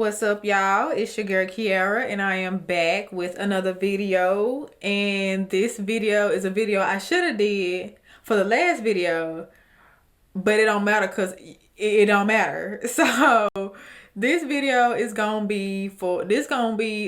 What's up, y'all? It's your girl Kiara, and I am back with another video. And this video is a video I should have did for the last video, but it don't matter because it don't matter. So this video is gonna be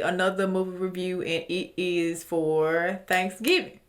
another movie review, and it is for Thanksgiving,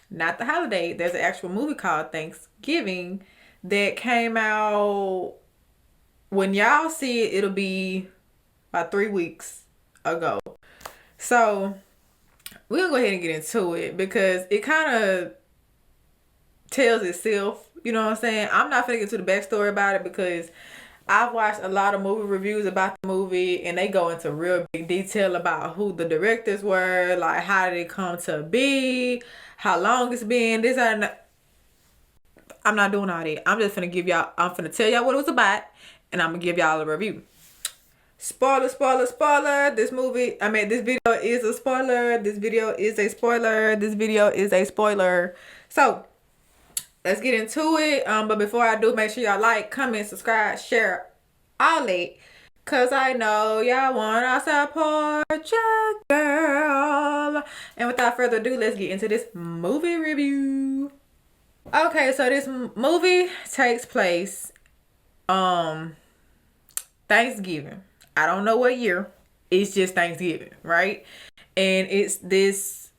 not the holiday. There's an actual movie called Thanksgiving that came out. When y'all see it, it'll be about 3 weeks ago. So we're gonna go ahead and get into it because it kind of tells itself. You know what I'm saying? I'm not gonna get into the backstory about it because I've watched a lot of movie reviews about the movie, and they go into real big detail about who the directors were, like how did it come to be, how long it's been, this and that. I'm not doing all that. I'm just gonna give y'all. I'm gonna tell y'all what it was about, and I'm gonna give y'all a review. Spoiler, spoiler, spoiler. This video is a spoiler. This video is a spoiler. This video is a spoiler. So, let's get into it. But before I do, make sure y'all like, comment, subscribe, share, all that. Cause I know y'all want to support your girl. And without further ado, let's get into this movie review. Okay, so this movie takes place Thanksgiving. I don't know what year. It's just Thanksgiving, right? And it's this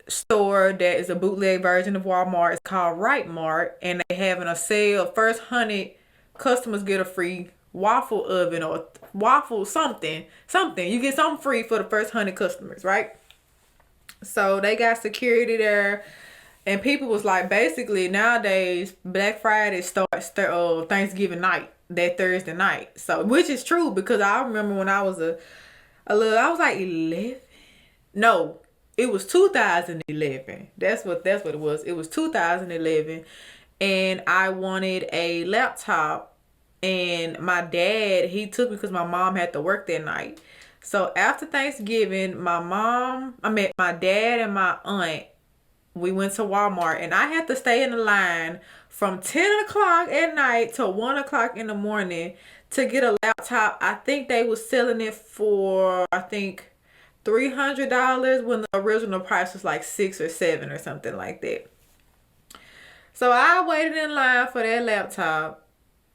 store that is a bootleg version of Walmart. It's called Right Mart, and they having a sale. First 100 customers get a free waffle oven or waffle something. You get something free for the first 100 customers, right? So they got security there. And people was like, basically nowadays Black Friday starts Thanksgiving night, that Thursday night. So which is true because I remember when I was I was like 11. No, it was 2011. That's what it was. It was 2011, and I wanted a laptop, and my dad, he took me because my mom had to work that night. So after Thanksgiving, my dad and my aunt, we went to Walmart, and I had to stay in the line from 10 o'clock at night to 1 o'clock in the morning to get a laptop. I think they was selling it for, $300 when the original price was like $6 or $7 or something like that. So I waited in line for that laptop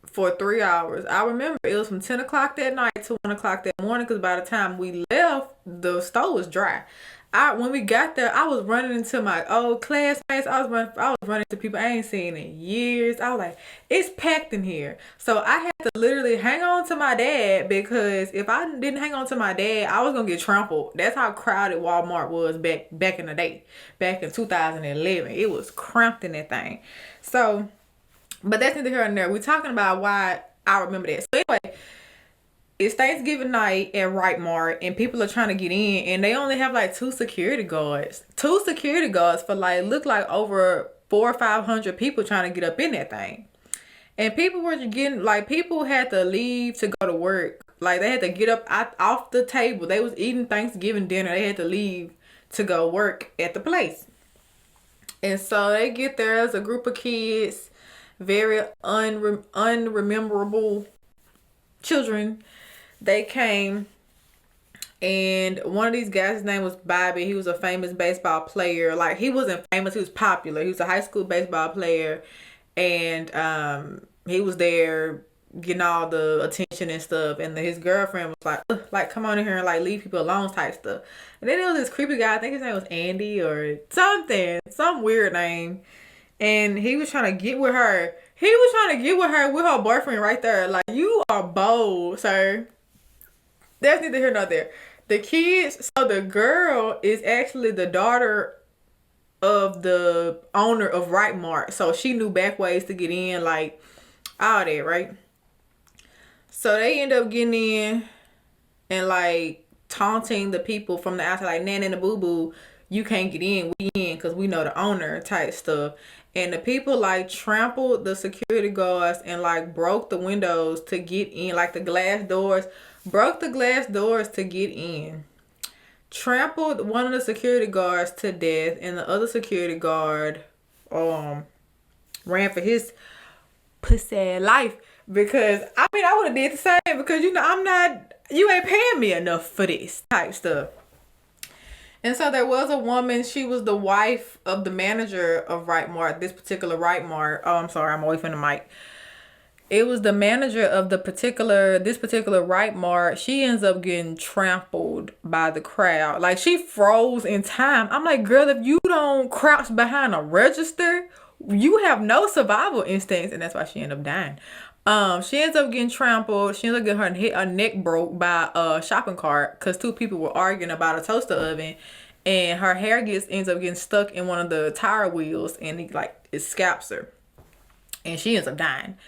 for 3 hours. I remember it was from 10 o'clock that night to 1 o'clock that morning because by the time we left, the store was dry. When we got there, I was running into my old classmates. I was running to people I ain't seen in years. I was like, it's packed in here. So I had to literally hang on to my dad because if I didn't hang on to my dad, I was gonna get trampled. That's how crowded Walmart was back in the day. Back in 2011. It was cramped in that thing. So, but that's neither here nor there. We're talking about why I remember that. So anyway, it's Thanksgiving night at Right Mart, and people are trying to get in, and they only have like two security guards for look like over 400 or 500 people trying to get up in that thing. And people had to leave to go to work. Like they had to get up off the table. They was eating Thanksgiving dinner. They had to leave to go work at the place. And so they get there as a group of kids, very unrememberable children. They came, and one of these guys, his name was Bobby. He was a famous baseball player. Like, he wasn't famous, he was popular. He was a high school baseball player, and he was there getting all the attention and stuff. And his girlfriend was like, "Like, come on in here and like leave people alone," type stuff. And then there was this creepy guy. I think his name was Andy or something, some weird name. And he was trying to get with her. With her boyfriend right there. Like, you are bold, sir. That's neither here nor there. The kids, so the girl is actually the daughter of the owner of Right Mart. So she knew back ways to get in, like all that, right? So they end up getting in and like taunting the people from the outside, like, "Nan and the boo boo, you can't get in. We in because we know the owner," type stuff. And the people like trampled the security guards and like broke the windows to get in, like the glass doors. Broke the glass doors to get in. Trampled one of the security guards to death, and the other security guard ran for his pussy life because I would have did the same because I'm not You ain't paying me enough for this type stuff. And so there was a woman, she was the wife of the manager of Right Mart, this particular Right Mart. Oh, I'm sorry, I'm away from the mic. It was the manager of this particular Right Mart. She ends up getting trampled by the crowd. Like, she froze in time. I'm like, girl, if you don't crouch behind a register, you have no survival instincts. And that's why she ended up dying. She ends up getting trampled. She ends up getting her neck broke by a shopping cart because two people were arguing about a toaster oven, and her hair ends up getting stuck in one of the tire wheels, and it scalps her, and she ends up dying.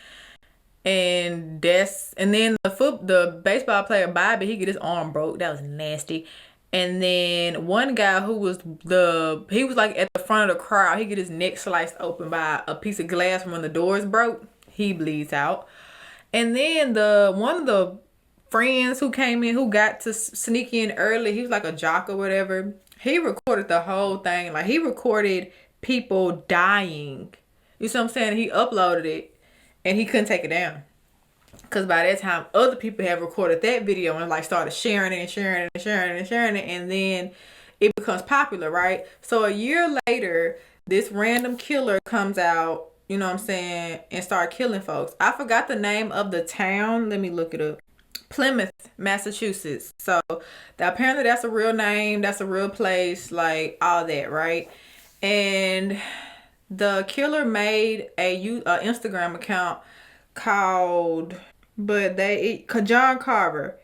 And then the baseball player Bobby, he get his arm broke. That was nasty. And then one guy he was like at the front of the crowd, he get his neck sliced open by a piece of glass from when the doors broke. He bleeds out. And then one of the friends who came in, who got to sneak in early, he was like a jock or whatever. He recorded the whole thing. Like, he recorded people dying. You see what I'm saying? He uploaded it and he couldn't take it down. Because by that time, other people have recorded that video and like started sharing it and sharing it and sharing it and sharing it. And then it becomes popular, right? So a year later, this random killer comes out, you know what I'm saying, and start killing folks. I forgot the name of the town. Let me look it up. Plymouth, Massachusetts. So apparently that's a real name. That's a real place, like all that, right? And the killer made a Instagram account called, John Carver.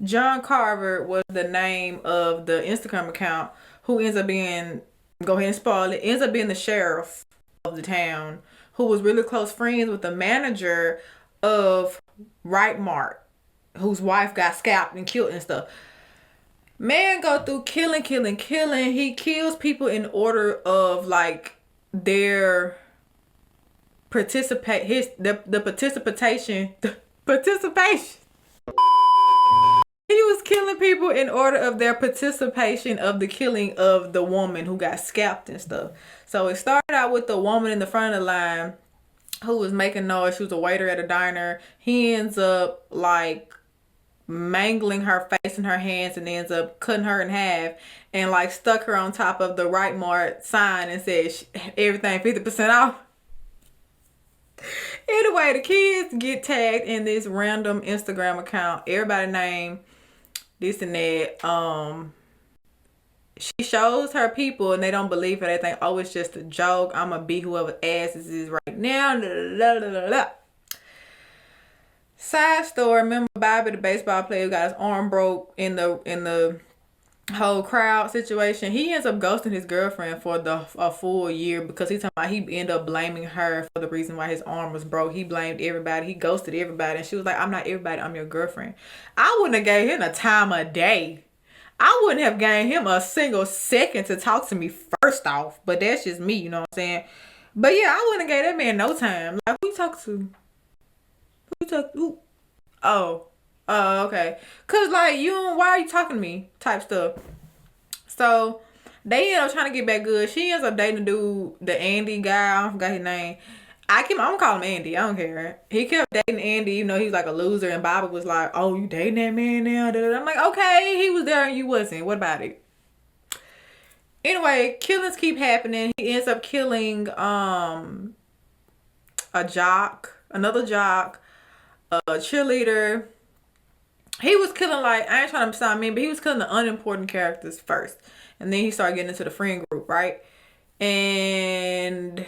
John Carver was the name of the Instagram account, who ends up being, go ahead and spoil it, ends up being the sheriff of the town, who was really close friends with the manager of Right Mart, whose wife got scalped and killed and stuff. Man go through killing. He kills people in order of like their participation. He was killing people in order of their participation of the killing of the woman who got scalped and stuff. So it started out with the woman in the front of the line who was making noise. She was a waiter at a diner. He ends up like mangling her face in her hands and ends up cutting her in half and like stuck her on top of the Right Mart sign and said everything 50% off. Anyway, the kids get tagged in this random Instagram account. Everybody name this and that. She shows her people and they don't believe her. They think, oh, it's just a joke. I'm gonna beat whoever's ass this is right now. Side story, remember Bobby, the baseball player, who got his arm broke in the whole crowd situation? He ends up ghosting his girlfriend for a full year because he ended up blaming her for the reason why his arm was broke. He blamed everybody. He ghosted everybody. And she was like, I'm not everybody. I'm your girlfriend. I wouldn't have gave him a time of day. I wouldn't have given him a single second to talk to me first off. But that's just me, you know what I'm saying? But yeah, I wouldn't have gave that man no time. Like, who you talk to? Who? Oh, okay. Cause like, why are you talking to me? Type stuff. So they end up trying to get back good. She ends up dating the Andy guy. I forgot his name. I'm gonna call him Andy. I don't care. He kept dating Andy, he was like a loser. And Bobby was like, "Oh, you dating that man now?" I'm like, okay, he was there and you wasn't. What about it? Anyway, killings keep happening. He ends up killing another jock, a cheerleader. He was killing, like, I ain't trying to sound mean, but he was killing the unimportant characters first. And then he started getting into the friend group, right? And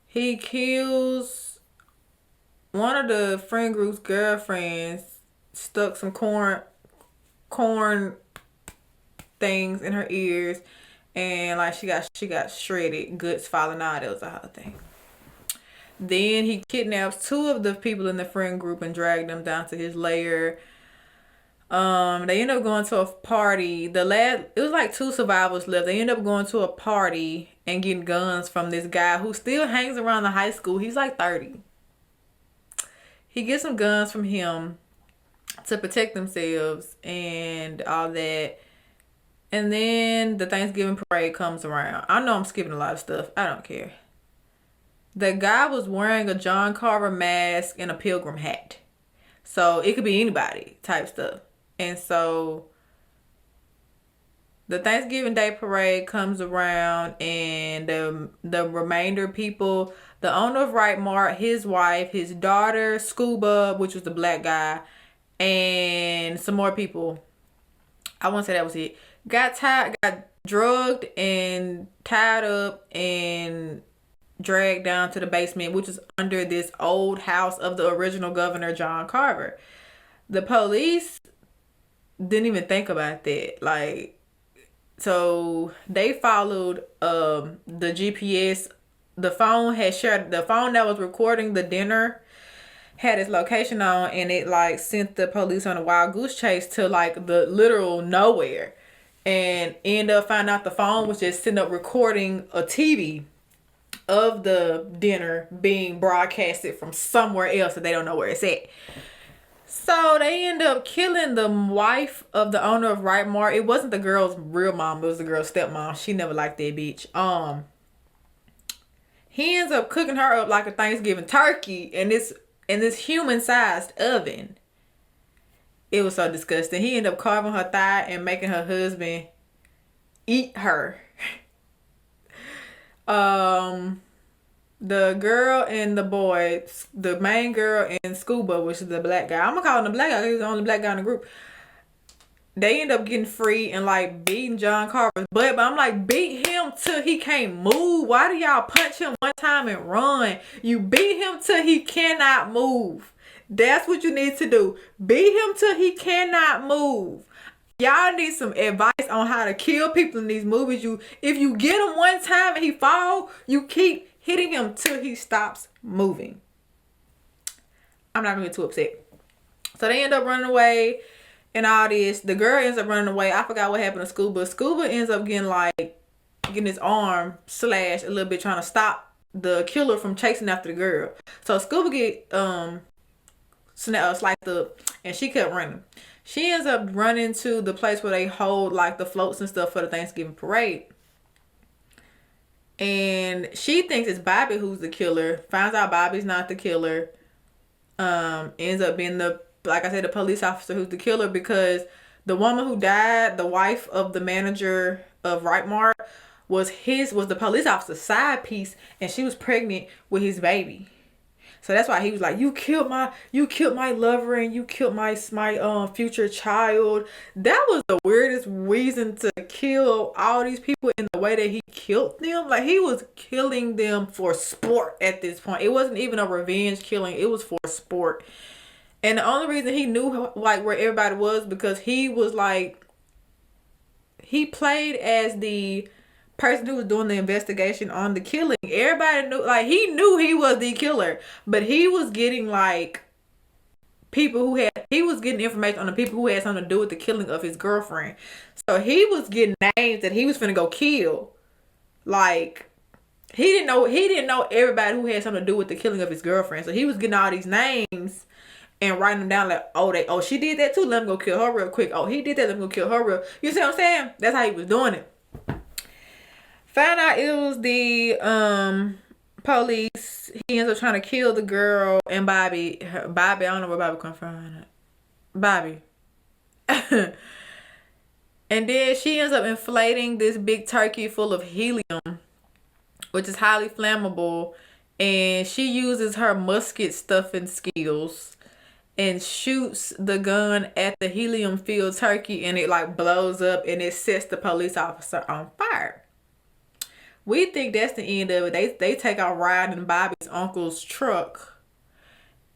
he kills one of the friend group's girlfriends, stuck some corn things in her ears, and like she got shredded, guts falling out. That was a whole thing. Then he kidnaps two of the people in the friend group and dragged them down to his lair. They end up going to a party. It was like two survivors left. They end up going to a party and getting guns from this guy who still hangs around the high school. He's like 30. He gets some guns from him to protect themselves and all that. And then the Thanksgiving parade comes around. I know I'm skipping a lot of stuff. I don't care. The guy was wearing a John Carver mask and a pilgrim hat. So it could be anybody type stuff. And so the Thanksgiving Day parade comes around, and the remainder people, the owner of Right Mart, his wife, his daughter, Scuba, which was the black guy, and some more people. I won't say that was it. Got drugged and tied up and dragged down to the basement, which is under this old house of the original governor, John Carver. The police didn't even think about that. Like, so they followed the GPS. The phone that was recording the dinner had its location on, and it like sent the police on a wild goose chase to like the literal nowhere, and end up finding out the phone was just sitting up recording a TV of the dinner being broadcasted from somewhere else that they don't know where it's at. So they end up killing the wife of the owner of Right Mart. It wasn't the girl's real mom, it was the girl's stepmom. She never liked that bitch. He ends up cooking her up like a Thanksgiving turkey in this human-sized oven. It was so disgusting. He ended up carving her thigh and making her husband eat her. The girl and the boy, the main girl and Scuba, which is the black guy. I'm gonna call him the black guy because he's the only black guy in the group. They end up getting free and like beating John Carver's butt. But I'm like, beat him till he can't move. Why do y'all punch him one time and run? You beat him till he cannot move. That's what you need to do. Beat him till he cannot move. Y'all need some advice on how to kill people in these movies. If you get him one time and he fall, you keep hitting him till he stops moving. I'm not gonna get too upset. So they end up running away and all this. The girl ends up running away. I forgot what happened to Scuba. Scuba ends up getting his arm slashed a little bit, trying to stop the killer from chasing after the girl. So Scuba get sliced up, and she kept running. She ends up running to the place where they hold like the floats and stuff for the Thanksgiving parade. And she thinks it's Bobby who's the killer. Finds out Bobby's not the killer. Ends up being the police officer who's the killer, because the woman who died, the wife of the manager of Right Mart, was the police officer's side piece, and she was pregnant with his baby. So that's why he was like, you killed my lover, and you killed my future child. That was the weirdest reason to kill all these people in the way that he killed them. Like, he was killing them for sport at this point. It wasn't even a revenge killing. It was for sport. And the only reason he knew like where everybody was, because he was like, he played as the person who was doing the investigation on the killing. Everybody knew, like, he knew he was the killer, but he was getting like he was getting information on the people who had something to do with the killing of his girlfriend. So he was getting names that he was finna go kill. Like, he didn't know everybody who had something to do with the killing of his girlfriend. So he was getting all these names and writing them down like, she did that too, let me go kill her real quick. Oh, he did that, let me go kill her real. You see what I'm saying? That's how he was doing it. Found out it was the police. He ends up trying to kill the girl and Bobby. Bobby, I don't know where Bobby come from. Bobby. And then she ends up inflating this big turkey full of helium, which is highly flammable. And she uses her musket stuffing skills and shoots the gun at the helium-filled turkey, and it like blows up, and it sets the police officer on fire. We think that's the end of it. They take out riding Bobby's uncle's truck,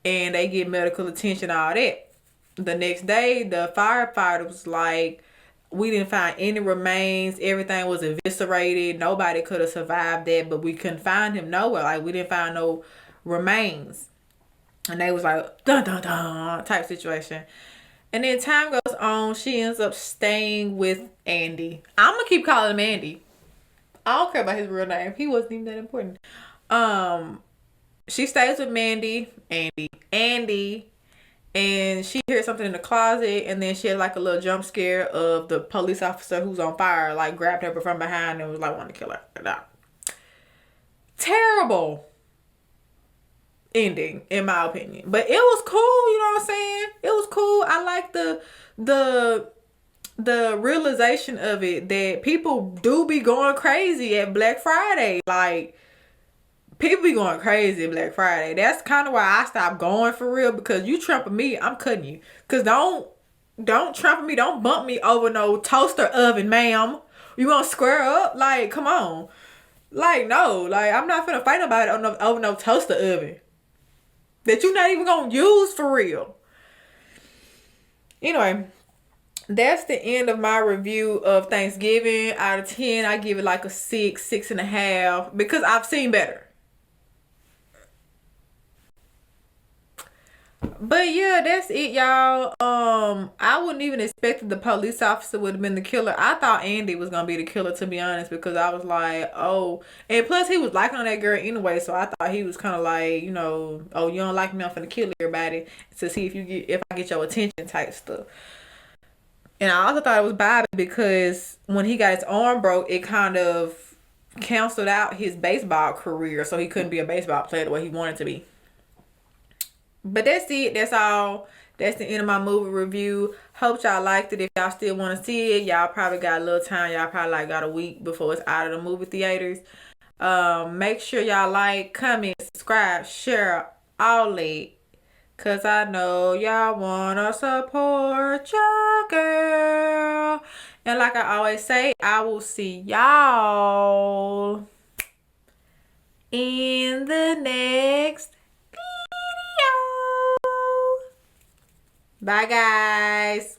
and they get medical attention, all that. The next day, the firefighter was like, we didn't find any remains. Everything was eviscerated. Nobody could have survived that, but we couldn't find him nowhere. Like, we didn't find no remains. And they was like, dun dun dun type situation. And then time goes on. She ends up staying with Andy. I'm going to keep calling him Andy. I don't care about his real name. He wasn't even that important. She stays with Andy, and she hears something in the closet, and then she had like a little jump scare of the police officer who's on fire, like grabbed her from behind and was like, wanting to kill her. Terrible. ending, in my opinion. But it was cool, you know what I'm saying? It was cool. I like the realization of it, that people do be going crazy at Black Friday. Like, people be going crazy at Black Friday. That's kind of why I stopped going, for real, because you trumping me, I'm cutting you. Because don't trump me, don't bump me over no toaster oven, ma'am. You gonna square up? Like, come on. Like, no. Like, I'm not finna fight nobody over no toaster oven that you not even gonna use, for real. Anyway, that's the end of my review of Thanksgiving. Out of 10, I give it like a 6, 6.5, because I've seen better. But yeah, that's it, y'all. I wouldn't even expect that the police officer would have been the killer. I thought Andy was gonna be the killer, to be honest, because I was like, oh, and plus he was liking on that girl anyway, so I thought he was kind of like, you know, oh, you don't like me, I'm finna kill everybody to see if I get your attention type stuff. And I also thought it was Bobby, because when he got his arm broke, it kind of canceled out his baseball career, so he couldn't be a baseball player the way he wanted to be. But that's it. That's all. That's the end of my movie review. Hope y'all liked it. If y'all still want to see it, y'all probably got a little time. Y'all probably like got a week before it's out of the movie theaters. Make sure y'all like, comment, subscribe, share, all that. Cause I know y'all wanna support your girl. And like I always say, I will see y'all in the next video. Bye, guys.